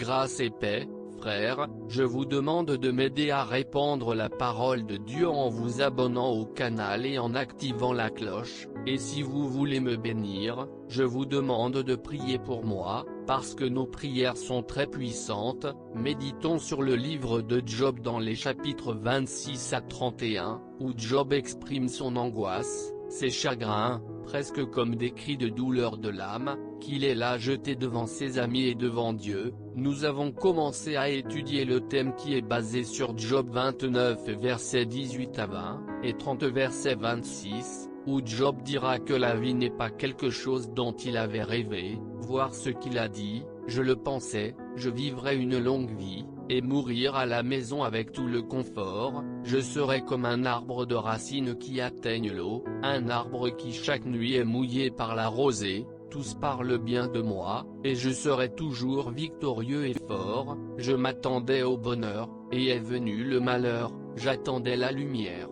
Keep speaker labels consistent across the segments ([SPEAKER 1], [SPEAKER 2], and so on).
[SPEAKER 1] Grâce et paix, frères, je vous demande de m'aider à répandre la parole de Dieu en vous abonnant au canal et en activant la cloche, et si vous voulez me bénir, je vous demande de prier pour moi, parce que nos prières sont très puissantes. Méditons sur le livre de Job dans les chapitres 26 à 31, où Job exprime son angoisse, ses chagrins, presque comme des cris de douleur de l'âme, qu'il est là jeté devant ses amis et devant Dieu. Nous avons commencé à étudier le thème qui est basé sur Job 29 versets 18 à 20, et 30 verset 26, où Job dira que la vie n'est pas quelque chose dont il avait rêvé, voire ce qu'il a dit, je le pensais, je vivrai une longue vie, et mourir à la maison avec tout le confort, je serai comme un arbre de racines qui atteignent l'eau, un arbre qui chaque nuit est mouillé par la rosée, tous parlent bien de moi, et je serai toujours victorieux et fort. Je m'attendais au bonheur, et est venu le malheur, j'attendais la lumière.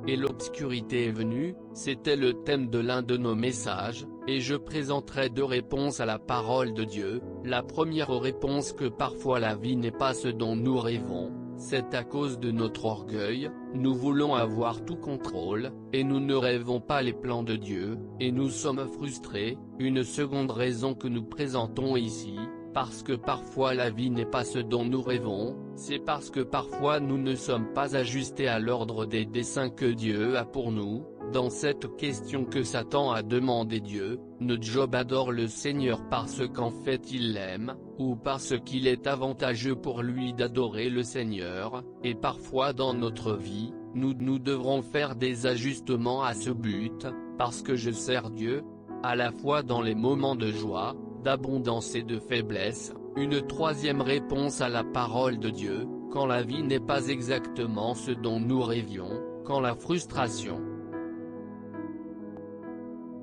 [SPEAKER 1] Et l'obscurité est venue, c'était le thème de l'un de nos messages, et je présenterai deux réponses à la parole de Dieu. La première réponse que parfois la vie n'est pas ce dont nous rêvons, c'est à cause de notre orgueil, nous voulons avoir tout contrôle, et nous ne rêvons pas les plans de Dieu, et nous sommes frustrés. Une seconde raison que nous présentons ici, parce que parfois la vie n'est pas ce dont nous rêvons, c'est parce que parfois nous ne sommes pas ajustés à l'ordre des desseins que Dieu a pour nous. Dans cette question que Satan a demandé Dieu, notre Job adore le Seigneur parce qu'en fait il l'aime, ou parce qu'il est avantageux pour lui d'adorer le Seigneur, et parfois dans notre vie, nous devrons faire des ajustements à ce but, parce que je sers Dieu, à la fois dans les moments de joie, d'abondance et de faiblesse. Une troisième réponse à la parole de Dieu, quand la vie n'est pas exactement ce dont nous rêvions, quand la frustration,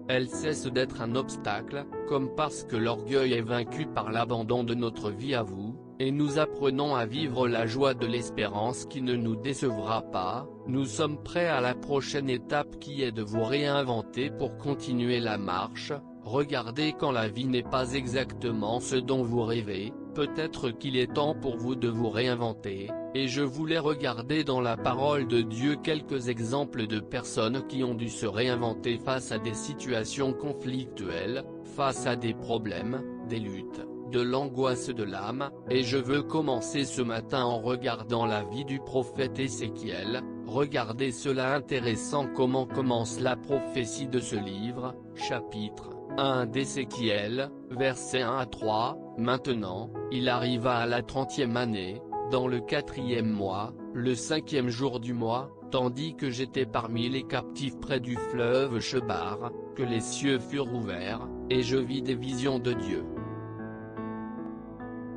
[SPEAKER 1] elle cesse d'être un obstacle, comme parce que l'orgueil est vaincu par l'abandon de notre vie à vous, et nous apprenons à vivre la joie de l'espérance qui ne nous décevra pas. Nous sommes prêts à la prochaine étape qui est de vous réinventer pour continuer la marche. Regardez, quand la vie n'est pas exactement ce dont vous rêvez, peut-être qu'il est temps pour vous de vous réinventer, et je voulais regarder dans la parole de Dieu quelques exemples de personnes qui ont dû se réinventer face à des situations conflictuelles, face à des problèmes, des luttes, de l'angoisse de l'âme, et je veux commencer ce matin en regardant la vie du prophète Ézéchiel. Regardez cela intéressant, comment commence la prophétie de ce livre, chapitre 1 d'Ézéchiel, versets 1 à 3, maintenant, il arriva à la 30e année, dans le 4e mois, le 5e jour du mois, tandis que j'étais parmi les captifs près du fleuve Chebar, que les cieux furent ouverts, et je vis des visions de Dieu.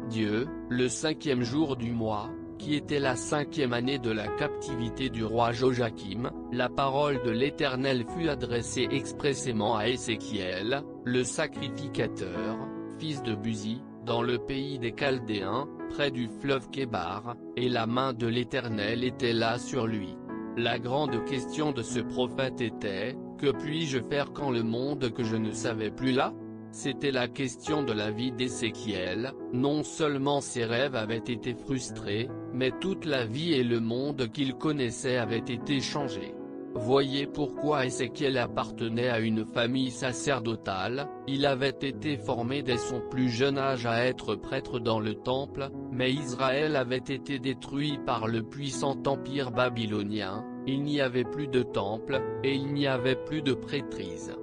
[SPEAKER 1] Dieu, le 5e jour du mois, qui était la 5e année de la captivité du roi Joachim, la parole de l'Éternel fut adressée expressément à Ézéchiel, le sacrificateur, fils de Buzi, dans le pays des Chaldéens, près du fleuve Kébar, et la main de l'Éternel était là sur lui. La grande question de ce prophète était, que puis-je faire quand le monde que je ne savais plus là? C'était la question de la vie d'Ézéchiel. Non seulement ses rêves avaient été frustrés, mais toute la vie et le monde qu'il connaissait avaient été changés. Voyez pourquoi Ézéchiel appartenait à une famille sacerdotale. Il avait été formé dès son plus jeune âge à être prêtre dans le temple, mais Israël avait été détruit par le puissant empire babylonien. Il n'y avait plus de temple, et il n'y avait plus de prêtrise.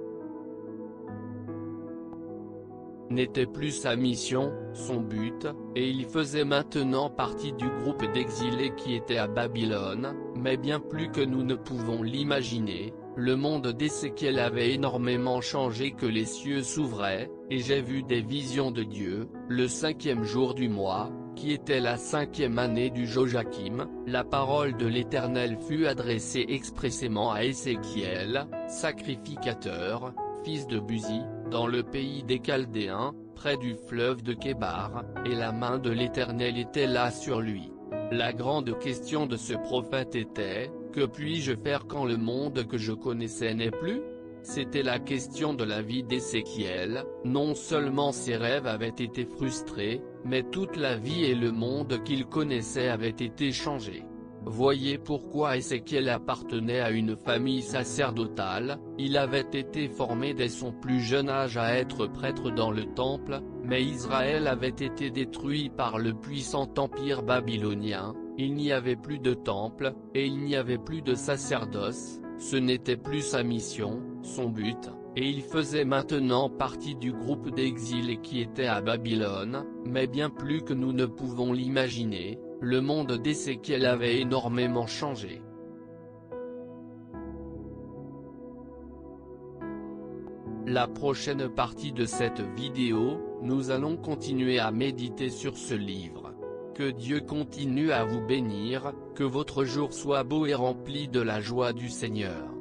[SPEAKER 1] N'était plus sa mission, son but, et il faisait maintenant partie du groupe d'exilés qui était à Babylone. Mais bien plus que nous ne pouvons l'imaginer, le monde d'Ézéchiel avait énormément changé, que les cieux s'ouvraient, et j'ai vu des visions de Dieu, le 5e jour du mois, qui était la 5e année du Joachim. La parole de l'Éternel fut adressée expressément à Ézéchiel, sacrificateur, fils de Buzi, dans le pays des Chaldéens, près du fleuve de Kébar, et la main de l'Éternel était là sur lui. La grande question de ce prophète était, que puis-je faire quand le monde que je connaissais n'est plus? C'était la question de la vie d'Ézéchiel. Non seulement ses rêves avaient été frustrés, mais toute la vie et le monde qu'il connaissait avaient été changés. Voyez pourquoi Ézéchiel appartenait à une famille sacerdotale. Il avait été formé dès son plus jeune âge à être prêtre dans le temple, mais Israël avait été détruit par le puissant empire babylonien. Il n'y avait plus de temple, et il n'y avait plus de sacerdoce. Ce n'était plus sa mission, son but, et il faisait maintenant partie du groupe d'exilés qui était à Babylone. Mais bien plus que nous ne pouvons l'imaginer, le monde d'Ézéchiel avait énormément changé. La prochaine partie de cette vidéo, nous allons continuer à méditer sur ce livre. Que Dieu continue à vous bénir, que votre jour soit beau et rempli de la joie du Seigneur.